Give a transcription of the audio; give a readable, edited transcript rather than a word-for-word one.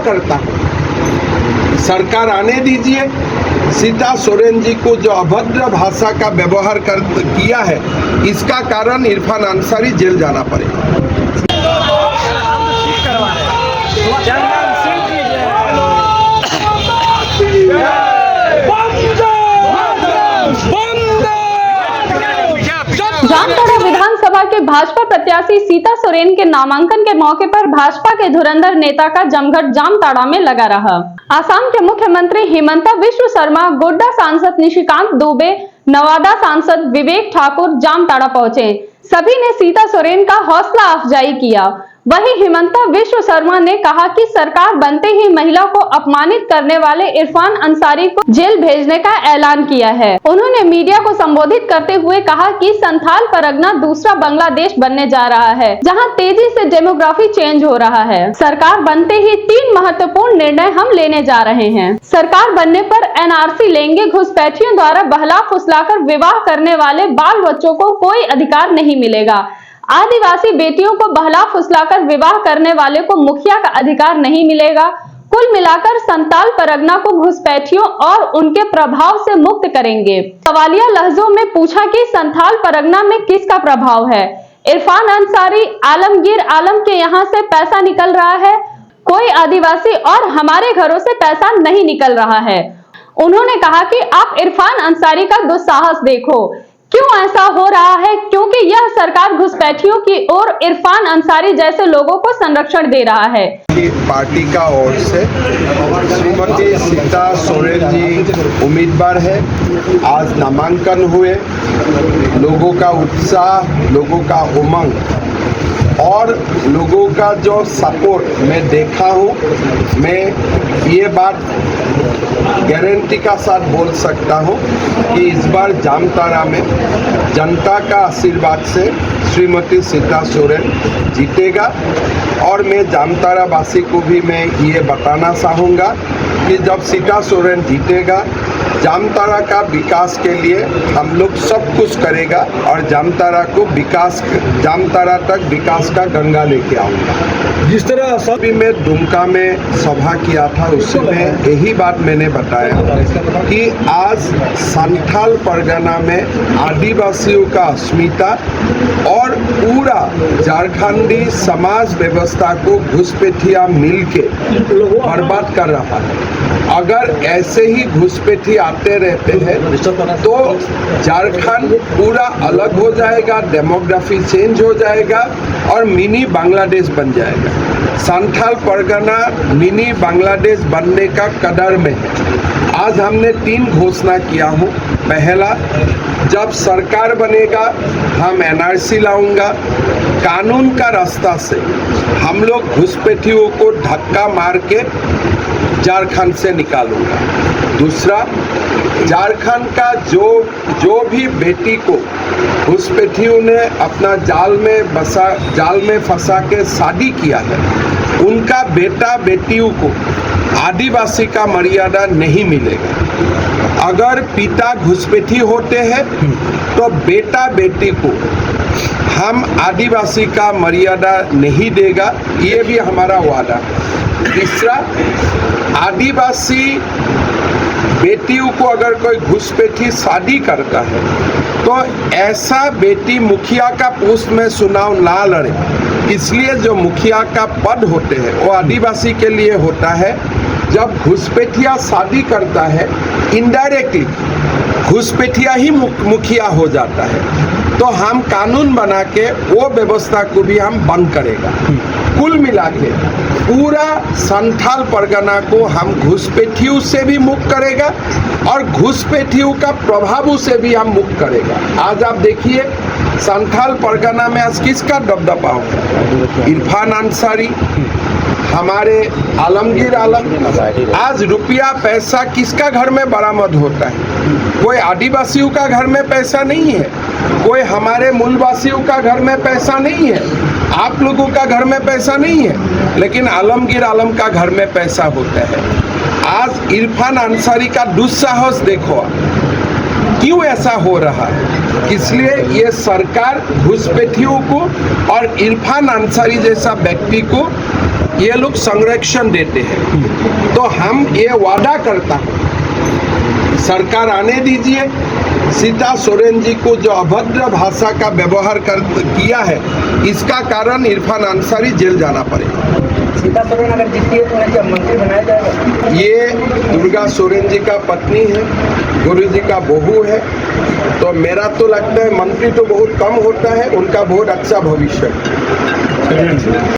करता हूँ, सरकार आने दीजिए। सीता सोरेन जी को जो अभद्र भाषा का व्यवहार किया है, इसका कारण इरफान अंसारी जेल जाना पड़ेगा। जामताड़ा विधानसभा के भाजपा प्रत्याशी सीता सोरेन के नामांकन के मौके पर भाजपा के धुरंधर नेता का जमघट जामताड़ा में लगा रहा। आसाम के मुख्यमंत्री हिमंता बिस्वा शर्मा, गोड्डा सांसद निशिकांत दुबे, नवादा सांसद विवेक ठाकुर जामताड़ा पहुंचे। सभी ने सीता सोरेन का हौसला अफजाई किया। वहीं हिमंता बिस्वा शर्मा ने कहा कि सरकार बनते ही महिला को अपमानित करने वाले इरफान अंसारी को जेल भेजने का ऐलान किया है। उन्होंने मीडिया को संबोधित करते हुए कहा कि संथाल परगना दूसरा बांग्लादेश बनने जा रहा है, जहां तेजी से डेमोग्राफी चेंज हो रहा है। सरकार बनते ही 3 महत्वपूर्ण निर्णय हम लेने जा रहे हैं। सरकार बनने पर एनआरसी लेंगे। घुसपैठियों द्वारा बहला फुसलाकर विवाह करने वाले बाल बच्चों को कोई अधिकार नहीं मिलेगा। आदिवासी बेटियों को बहला फुसलाकर विवाह करने वाले को मुखिया का अधिकार नहीं मिलेगा। कुल मिलाकर संथाल परगना को घुसपैठियों और उनके प्रभाव से मुक्त करेंगे। सवालिया लहजों में पूछा कि संथाल परगना में किसका प्रभाव है? इरफान अंसारी, आलमगीर आलम के यहाँ से पैसा निकल रहा है, कोई आदिवासी और हमारे घरों से पैसा नहीं निकल रहा है। उन्होंने कहा कि आप इरफान अंसारी का दुस्साहस देखो। क्यों ऐसा हो रहा है? क्योंकि यह सरकार घुसपैठियों की ओर इरफान अंसारी जैसे लोगों को संरक्षण दे रहा है। पार्टी का ओर से श्रीमती सीता सोरेन जी उम्मीदवार है। आज नामांकन हुए, लोगों का उत्साह, लोगों का उमंग और लोगों का जो सपोर्ट मैं देखा हूँ, मैं ये बात गारंटी का साथ बोल सकता हूँ कि इस बार जामताड़ा में जनता का आशीर्वाद से श्रीमती सीता सोरेन जीतेगा। और मैं जामताड़ा वासी को भी मैं ये बताना चाहूँगा कि जब सीता सोरेन जीतेगा, जामताड़ा का विकास के लिए हम लोग सब कुछ करेगा और जामताड़ा तक विकास का गंगा लेके आऊँगा। जिस तरह सभी में दुमका में सभा किया था, उसमें यही बात मैंने बताया कि आज संथाल परगना में आदिवासियों का अस्मिता और पूरा झारखंडी समाज व्यवस्था को घुसपैठिया मिलके बर्बाद कर रहा है। अगर ऐसे ही घुसपैठी आते रहते हैं तो झारखंड पूरा अलग हो जाएगा, डेमोग्राफी चेंज हो जाएगा और मिनी बांग्लादेश बन जाएगा। संथाल परगना मिनी बांग्लादेश बनने का कदर में है। आज हमने 3 घोषणा किया हूँ। पहला, जब सरकार बनेगा हम एनआरसी लाऊंगा, कानून का रास्ता से हम लोग घुसपैठियों को धक्का मार के झारखंड से निकालूंगा। दूसरा, झारखंड का जो भी बेटी को घुसपैठियों ने अपना जाल में फंसा के शादी किया है, उनका बेटा बेटियों को आदिवासी का मर्यादा नहीं मिलेगा। अगर पिता घुसपैठी होते हैं तो बेटा बेटी को हम आदिवासी का मर्यादा नहीं देगा, ये भी हमारा वादा है। तीसरा, आदिवासी बेटियों को अगर कोई घुसपैठी शादी करता है तो ऐसा बेटी मुखिया का पोस्ट में चुनाव ना लड़े। इसलिए जो मुखिया का पद होते हैं वो आदिवासी के लिए होता है। जब घुसपैठिया शादी करता है, इनडायरेक्टली घुसपैठिया ही मुखिया हो जाता है। तो हम कानून बना के वो व्यवस्था को भी हम बंद करेगा। कुल मिला के पूरा संथाल परगना को हम घुसपैठियों से भी मुक्त करेगा और घुसपैठियों का प्रभाव से भी हम मुक्त करेगा। आज आप देखिए संथाल परगना में आज किसका दबदबा हो? इरफान अंसारी, हमारे आलमगीर आलम। आज रुपया पैसा किसका घर में बरामद होता है? कोई आदिवासियों का घर में पैसा नहीं है, कोई हमारे मूलवासियों का घर में पैसा नहीं है, आप लोगों का घर में पैसा नहीं है, लेकिन आलमगीर आलम का घर में पैसा होता है। आज इरफान अंसारी का दुस्साहस देखो, क्यों ऐसा हो रहा है? इसलिए ये सरकार घुसपैठियों को और इरफान अंसारी जैसा व्यक्ति को ये लोग संरक्षण देते हैं। तो हम ये वादा करता हूँ, सरकार आने दीजिए। सीता सोरेन जी को जो अभद्र भाषा का व्यवहार किया है, इसका कारण इरफान अंसारी जेल जाना पड़ेगा। सीता सोरेन अगर जीतती है तो उन्हें क्या मंत्री बनाया जाएगा? ये दुर्गा सोरेन जी का पत्नी है, गुरु जी का बहू है, तो मेरा तो लगता है मंत्री तो बहुत कम होता है, उनका बहुत अच्छा भविष्य है।